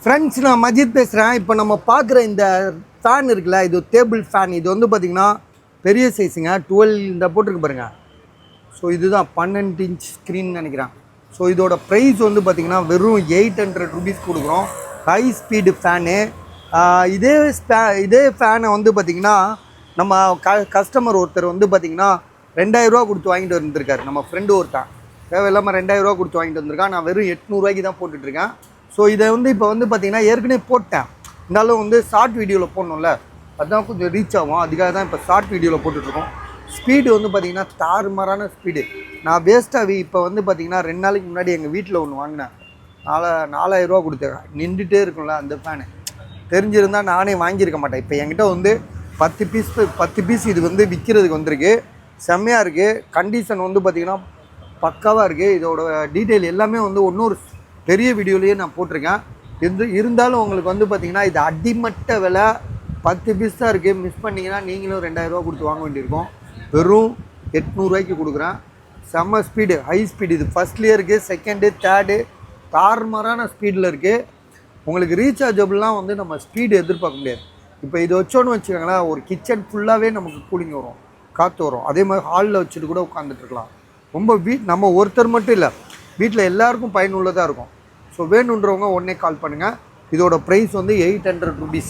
Friends, நான் மஜித் பேசுகிறேன். இப்போ நம்ம பார்க்குற இந்த ஃபேன் இருக்குல்ல, இது டேபிள் ஃபேன். இது வந்து பார்த்திங்கன்னா பெரிய சைஸுங்க, 12 இந்த போட்டிருக்கு பாருங்கள். ஸோ இதுதான் 12 இன்ச் ஸ்க்ரீன் நினைக்கிறேன். ஸோ இதோட ப்ரைஸ் வந்து பார்த்திங்கன்னா வெறும் 800 ருபீஸ் கொடுக்குறோம். High speed fan. இதே ஃபேனை வந்து பார்த்திங்கன்னா நம்ம கஸ்டமர் ஒருத்தர் வந்து பார்த்திங்கன்னா 2000 ரூபா கொடுத்து வாங்கிட்டு வந்திருக்காரு. நம்ம ஃப்ரெண்டு ஒருத்தன் தேவையில்லாமல் 2000 ரூபா கொடுத்து வாங்கிட்டு வந்திருக்கான். நான் வெறும் 800 ரூபாய்க்கு தான் போட்டுட்ருக்கேன். ஸோ இதை வந்து இப்போ வந்து பார்த்திங்கன்னா ஏற்கனவே போட்டேன். இருந்தாலும் வந்து ஷார்ட் வீடியோவில் போடணும்ல, அதுதான் கொஞ்சம் ரீச் ஆகும். அதுக்காக தான் இப்போ ஷார்ட் வீடியோவில் போட்டுட்ருக்கோம். ஸ்பீடு வந்து பார்த்திங்கன்னா தாறுமாறான ஸ்பீடு. நான் வேஸ்ட்டாக இப்போ வந்து பார்த்திங்கன்னா 2 நாளைக்கு முன்னாடி எங்கள் வீட்டில் ஒன்று வாங்கினேன். 4000 ரூபா கொடுத்தேன். நின்றுட்டே இருக்கும்ல அந்த ஃபேனு. தெரிஞ்சிருந்தால் நானே வாங்கியிருக்க மாட்டேன். இப்போ என்கிட்ட வந்து 10 பீஸ் இது வந்து விற்கிறதுக்கு வந்திருக்கு. செம்மையாக இருக்குது. கண்டிஷன் வந்து பார்த்திங்கன்னா பக்காவாக இருக்குது. இதோட டீட்டெயில் எல்லாமே வந்து இன்னொரு பெரிய வீடியோலேயே நான் போட்டிருக்கேன். இருந்தாலும் உங்களுக்கு வந்து பார்த்திங்கன்னா இது அடிமட்ட விலை. 10 பீஸ் தான் இருக்குது. மிஸ் பண்ணிங்கன்னா நீங்களும் 2000 ரூபா கொடுத்து வாங்க வேண்டியிருக்கும். வெறும் 800 ரூபாய்க்கு கொடுக்குறேன். செம்ம ஸ்பீடு, ஹை ஸ்பீடு. இது ஃபஸ்ட்லேயே இருக்குது, செகண்டு, தேர்டு தாறுமாறான ஸ்பீடில் இருக்குது. உங்களுக்கு ரீசார்ஜபிள்லாம் வந்து நம்ம ஸ்பீடு எதிர்பார்க்க முடியாது. இப்போ இது வச்சோன்னு வச்சுக்கோங்களேன், ஒரு கிச்சன் ஃபுல்லாகவே நமக்கு கூலிங் வரும், காற்று வரும். அதே மாதிரி ஹாலில் வச்சுட்டு கூட உட்காந்துட்ருக்கலாம். ரொம்ப நம்ம ஒருத்தர் மட்டும் இல்லை, வீட்டில் எல்லாருக்கும் பயனுள்ளதாக இருக்கும். ஸோ வேணுன்றவங்க உடனே கால் பண்ணுங்கள். இதோட ப்ரைஸ் வந்து 800 ருபீஸ்.